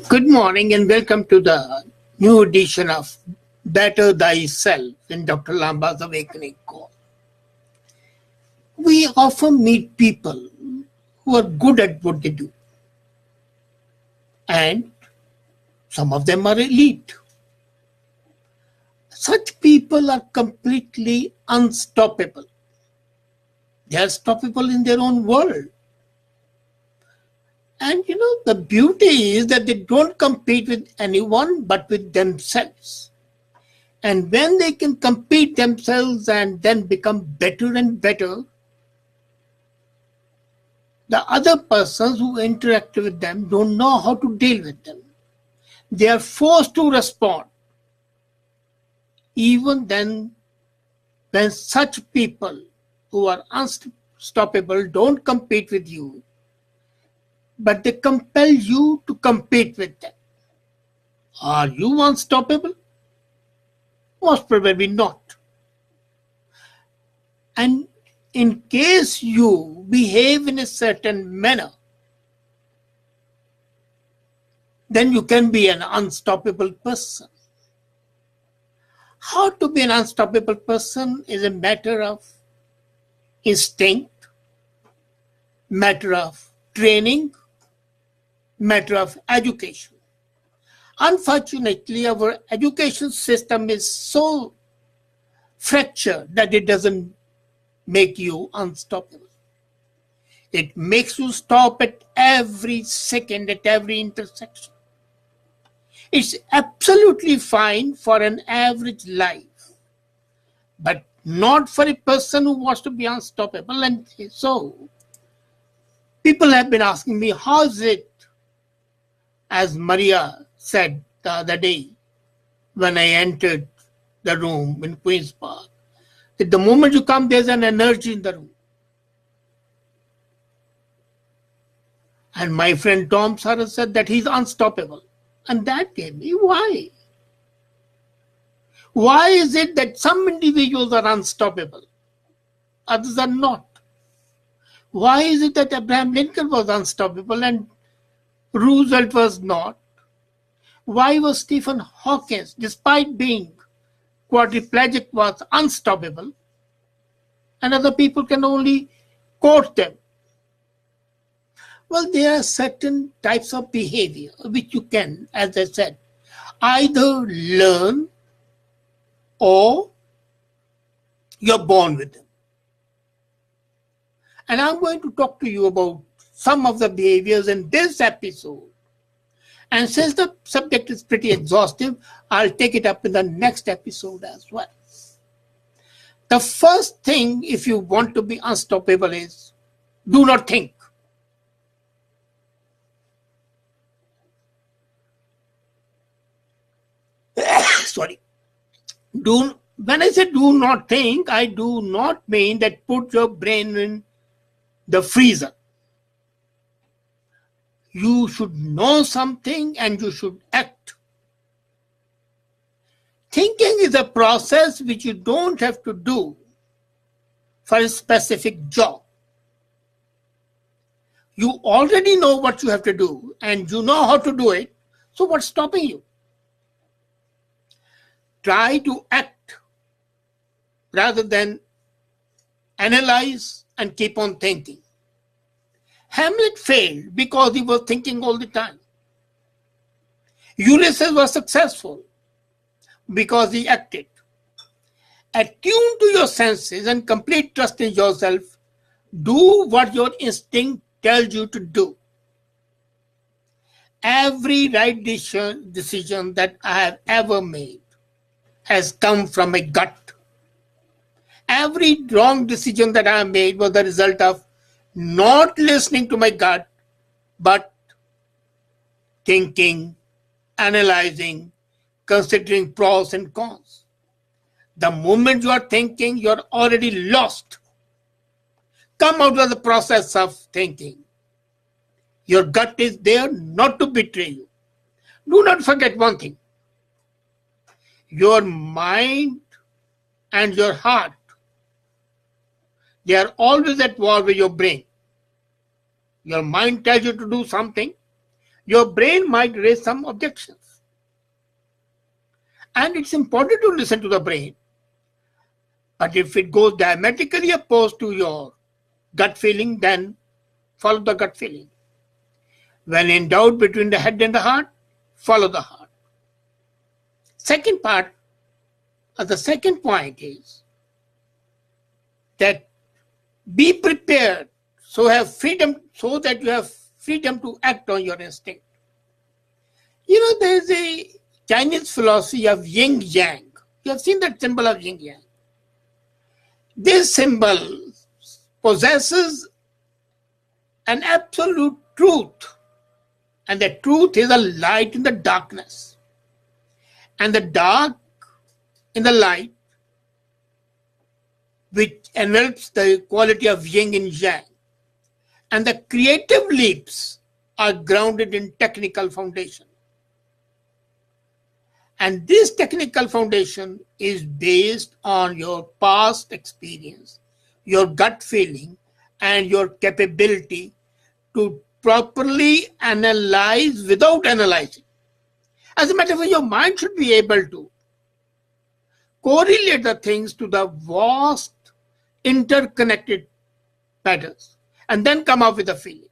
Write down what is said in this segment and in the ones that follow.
Good morning and welcome to the new edition of Better Thyself in Dr. Lamba's Awakening Call. We often meet people who are good at what they do, and some of them are elite. Such people are completely unstoppable. They are stoppable in their own world. And the beauty is that they don't compete with anyone but with themselves. And when they can compete themselves and then become better and better, the other persons who interact with them don't know how to deal with them. They are forced to respond. Even then, when such people who are unstoppable don't compete with you, but they compel you to compete with them. Are you unstoppable? Most probably not. And in case you behave in a certain manner, then you can be an unstoppable person. How to be an unstoppable person is a matter of instinct, matter of training, matter of education. Unfortunately, our education system is so fractured that it doesn't make you unstoppable. It makes you stop at every second, at every intersection. It's absolutely fine for an average life, but not for a person who wants to be unstoppable. And so, people have been asking me, how is it, as Maria said the other day when I entered the room in Queen's Park, that the moment you come, there's an energy in the room. And my friend Tom Saras said that he's unstoppable. And that gave me why. Why is it that some individuals are unstoppable, others are not? Why is it that Abraham Lincoln was unstoppable and Roosevelt was not? Why was Stephen Hawking, despite being quadriplegic, was unstoppable, and other people can only quote them? Well, there are certain types of behavior which you can, as I said, either learn or you're born with them. And I'm going to talk to you about some of the behaviors in this episode. And since the subject is pretty exhaustive, I'll take it up in the next episode as well. The first thing, if you want to be unstoppable, is do not think. Sorry. When I say do not think, I do not mean that put your brain in the freezer. You should know something and you should act. Thinking is a process which you don't have to do for a specific job. You already know what you have to do and you know how to do it, so what's stopping you? Try to act rather than analyze and keep on thinking. Hamlet failed because he was thinking all the time. Ulysses was successful because he acted. Attune to your senses and complete trust in yourself. Do what your instinct tells you to do. Every right decision that I have ever made has come from my gut. Every wrong decision that I have made was the result of not listening to my gut, but thinking, analyzing, considering pros and cons. The moment you are thinking, you are already lost. Come out of the process of thinking. Your gut is there not to betray you. Do not forget one thing. Your mind and your heart, they are always at war with your brain. Your mind tells you to do something. your brain might raise some objections. And it's important to listen to the brain. But if it goes diametrically opposed to your gut feeling, then follow the gut feeling. When in doubt between the head and the heart, follow the heart. Second part, or the second point is that be prepared so that you have freedom to act on your instinct. There is a Chinese philosophy of yin yang. You have seen that symbol of yin yang. This symbol possesses an absolute truth, and the truth is a light in the darkness, and the dark in the light, which envelops the quality of yin and yang. And the creative leaps are grounded in technical foundation. And this technical foundation is based on your past experience, your gut feeling, and your capability to properly analyze without analyzing. As a matter of fact, your mind should be able to correlate the things to the vast interconnected patterns and then come up with a feeling.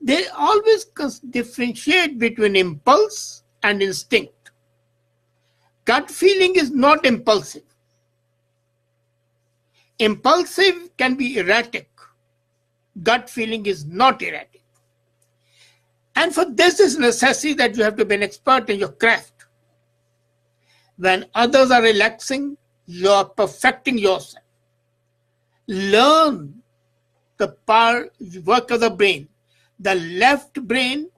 They always differentiate between impulse and instinct. Gut feeling is not impulsive. Impulsive can be erratic. Gut feeling is not erratic. And for this is necessary that you have to be an expert in your craft. When others are relaxing, you are perfecting yourself. Learn the work of the brain. The left brain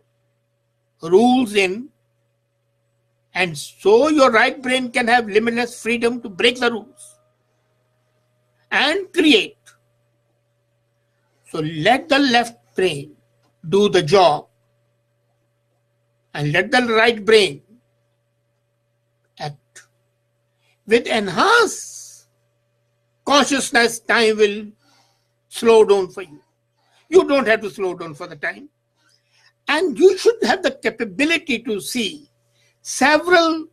rules in, and so your right brain can have limitless freedom to break the rules and create. So let the left brain do the job and let the right brain act. With enhanced consciousness, time will slow down for you. You don't have to slow down for the time. And you should have the capability to see several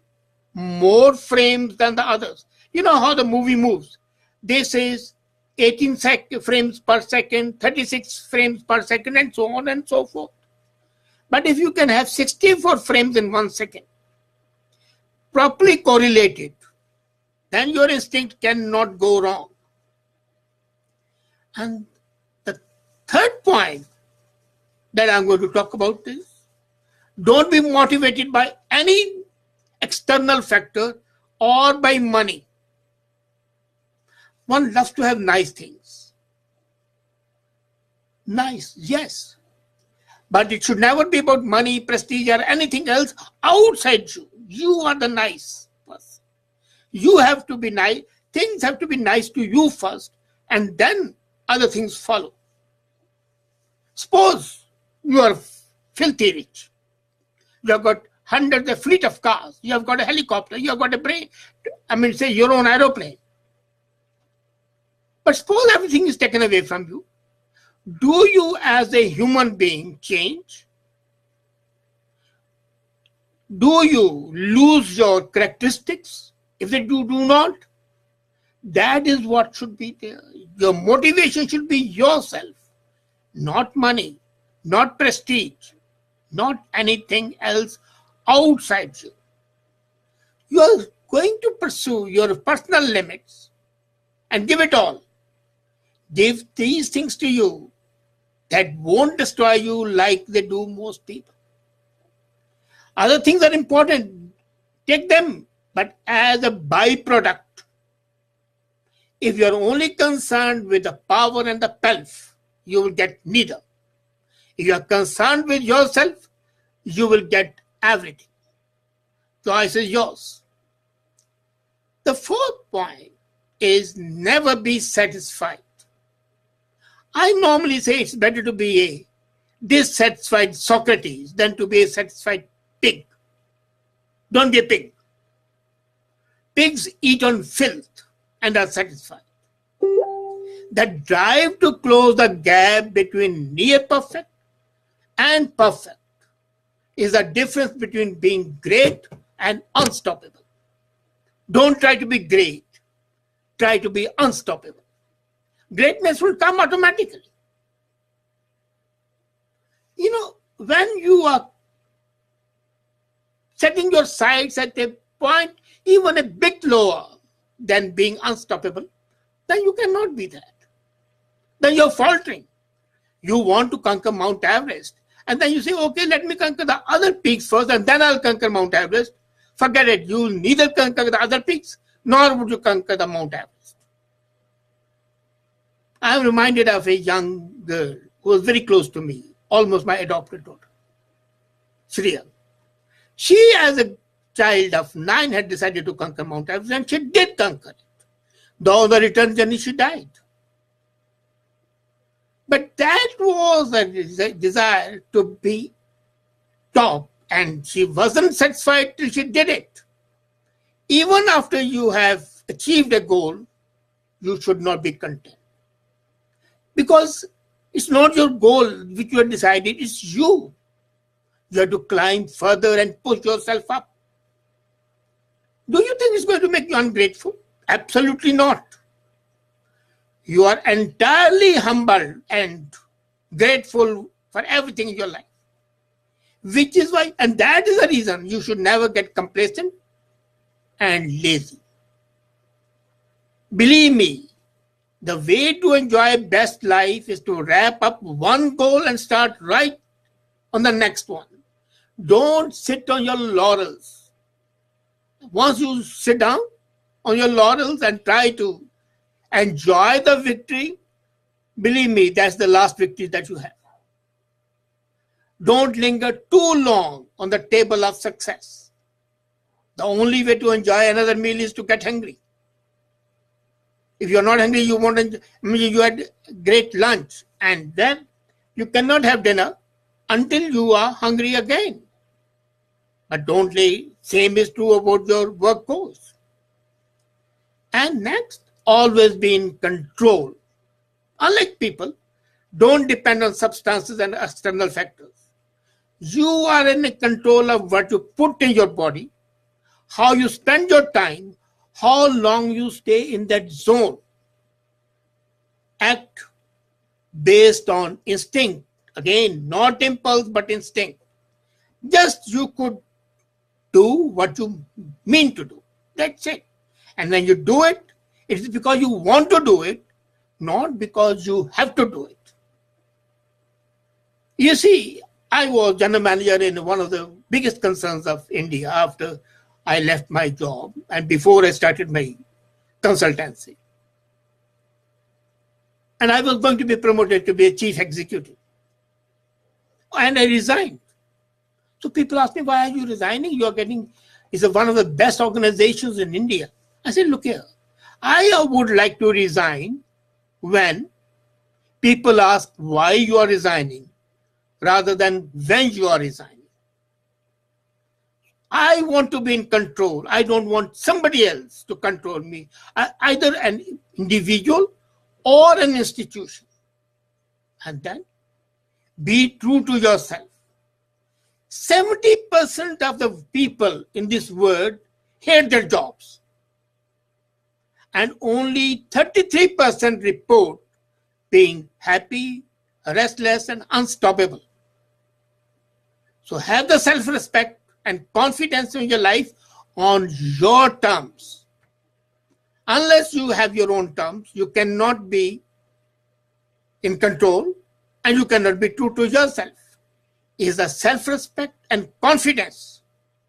more frames than the others. You know how the movie moves. This is 18 frames per second, 36 frames per second, and so on and so forth. But if you can have 64 frames in 1 second, properly correlated, then your instinct cannot go wrong. And the third point that I'm going to talk about is, don't be motivated by any external factor or by money. One loves to have nice things. Nice, yes. But it should never be about money, prestige, or anything else outside you. You are the nice person. You have to be nice. Things have to be nice to you first, and then other things follow. Suppose you are filthy rich. You have got hundreds of fleet of cars. You have got a helicopter. You have got say your own aeroplane. But suppose everything is taken away from you. Do you as a human being change? Do you lose your characteristics? If you do not, that is what should be there. Your motivation should be yourself, not money, not prestige, not anything else outside you. You are going to pursue your personal limits and give it all. Give these things to you that won't destroy you like they do most people. Other things are important. Take them, but as a byproduct. If you are only concerned with the power and the pelf, you will get neither. If you are concerned with yourself, you will get everything. Choice is yours. The fourth point is never be satisfied. I normally say it's better to be a dissatisfied Socrates than to be a satisfied pig. Don't be a pig. Pigs eat on filth and are satisfied. The drive to close the gap between near perfect and perfect is the difference between being great and unstoppable. Don't try to be great. Try to be unstoppable. Greatness will come automatically. When you are setting your sights at a point even a bit lower than being unstoppable, then you cannot be that. Then you're faltering. You want to conquer Mount Everest, and then you say, okay, let me conquer the other peaks first, and then I'll conquer Mount Everest. Forget it. You will neither conquer the other peaks, nor would you conquer the Mount Everest. I am reminded of a young girl who was very close to me, almost my adopted daughter, Shriya. She, as a child of 9, had decided to conquer Mount Everest, and she did conquer it. Though on the return journey, she died. But that was a desire to be top, and she wasn't satisfied till she did it. Even after you have achieved a goal, you should not be content. Because it's not your goal which you have decided, it's you. You have to climb further and push yourself up. Do you think it's going to make you ungrateful? Absolutely not. You are entirely humble and grateful for everything in your life. Which is why, and that is the reason you should never get complacent and lazy. Believe me, the way to enjoy best life is to wrap up one goal and start right on the next one. Don't sit on your laurels. Once you sit down on your laurels and try to enjoy the victory, believe me, that's the last victory that you have. Don't linger too long on the table of success. The only way to enjoy another meal is to get hungry. If you're not hungry, you won't enjoy. You had great lunch, and then you cannot have dinner until you are hungry again. But don't lay. Same is true about your work goals. And next, always be in control. Unlike people, don't depend on substances and external factors. You are in control of what you put in your body, how you spend your time, how long you stay in that zone. Act based on instinct. Again, not impulse, but instinct. Just you could do what you mean to do. That's it. And when you do it, it is because you want to do it, not because you have to do it. You see, I was general manager in one of the biggest concerns of India after I left my job and before I started my consultancy. And I was going to be promoted to be a chief executive. And I resigned. So people ask me, why are you resigning? You are getting, it's one of the best organizations in India. I said, look here, I would like to resign when people ask why you are resigning rather than when you are resigning. I want to be in control. I don't want somebody else to control me, either an individual or an institution. And then be true to yourself. 70% of the people in this world hate their jobs. And only 33% report being happy, restless, and unstoppable. So have the self-respect and confidence in your life on your terms. Unless you have your own terms, you cannot be in control and you cannot be true to yourself. It is the self-respect and confidence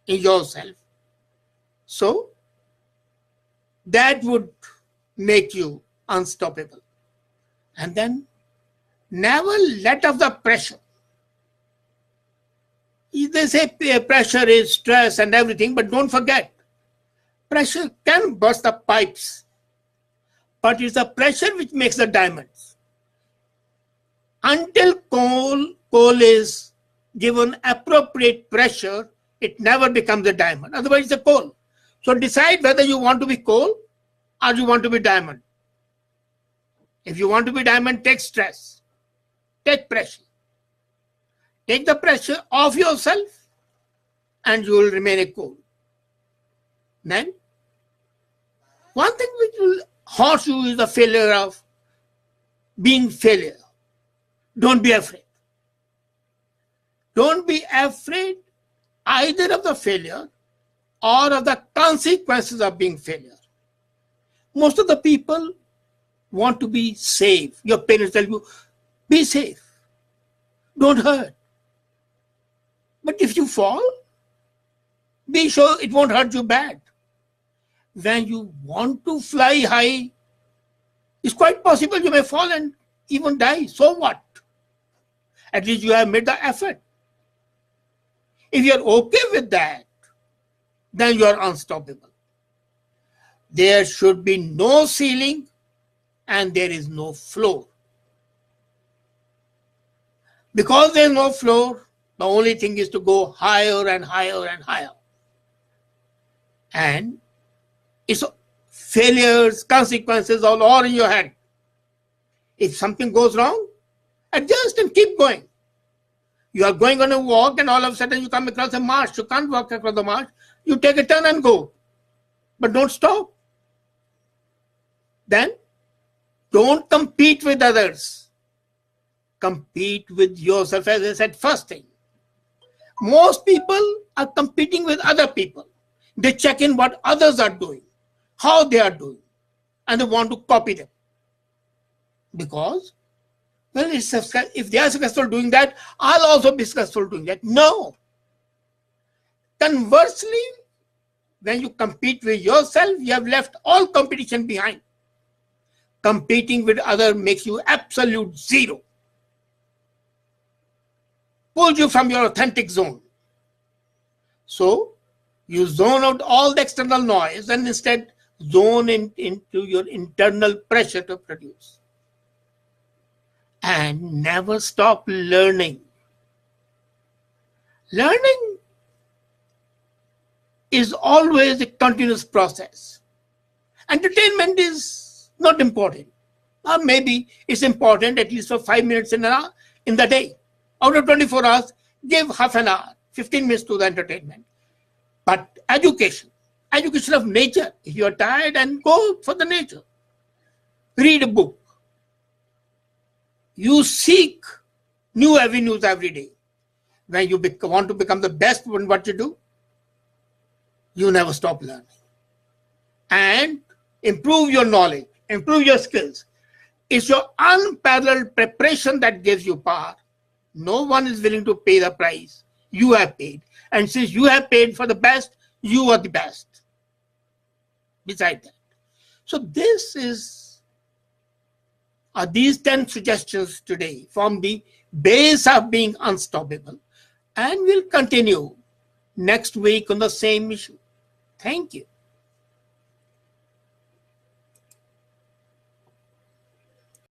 in yourself. So that would make you unstoppable. And then never let off the pressure. They say pressure is stress and everything, but don't forget, pressure can burst the pipes, but it's the pressure which makes the diamonds. Until coal is given appropriate pressure, it never becomes a diamond. Otherwise, it's a coal. So decide whether you want to be coal or you want to be diamond. If you want to be diamond, take stress, take pressure. Take the pressure off yourself and you will remain a cool. Then, one thing which will haunt you is the failure of being failure. Don't be afraid. Don't be afraid either of the failure or of the consequences of being failure. Most of the people want to be safe. Your parents tell you, be safe. Don't hurt. But if you fall, be sure it won't hurt you bad. When you want to fly high, it's quite possible you may fall and even die. So what? At least you have made the effort. If you're okay with that, then you're unstoppable. There should be no ceiling and there is no floor. Because there's no floor, the only thing is to go higher and higher and higher. And it's failures, consequences all in your head. If something goes wrong, adjust and keep going. You are going on a walk and all of a sudden you come across a marsh. You can't walk across the marsh. You take a turn and go. But don't stop. Then don't compete with others. Compete with yourself, as I said, first thing. Most people are competing with other people. They check in what others are doing, how they are doing, and they want to copy them. Because, well, if they are successful doing that, I'll also be successful doing that. No. Conversely, when you compete with yourself, you have left all competition behind. Competing with others makes you absolute zero. Pulls you from your authentic zone. So, you zone out all the external noise and instead zone into your internal pressure to produce. And never stop learning. Learning is always a continuous process. Entertainment is not important. Or maybe it's important at least for 5 minutes in the day. Out of 24 hours, give half an hour, 15 minutes to the entertainment. But education of nature. If you are tired, and go for the nature. Read a book. You seek new avenues every day. When you want to become the best in what you do, you never stop learning. And improve your knowledge, improve your skills. It's your unparalleled preparation that gives you power. No one is willing to pay the price you have paid. And since you have paid for the best, you are the best. Beside that. So these 10 suggestions today form the base of being unstoppable. And we'll continue next week on the same issue. Thank you.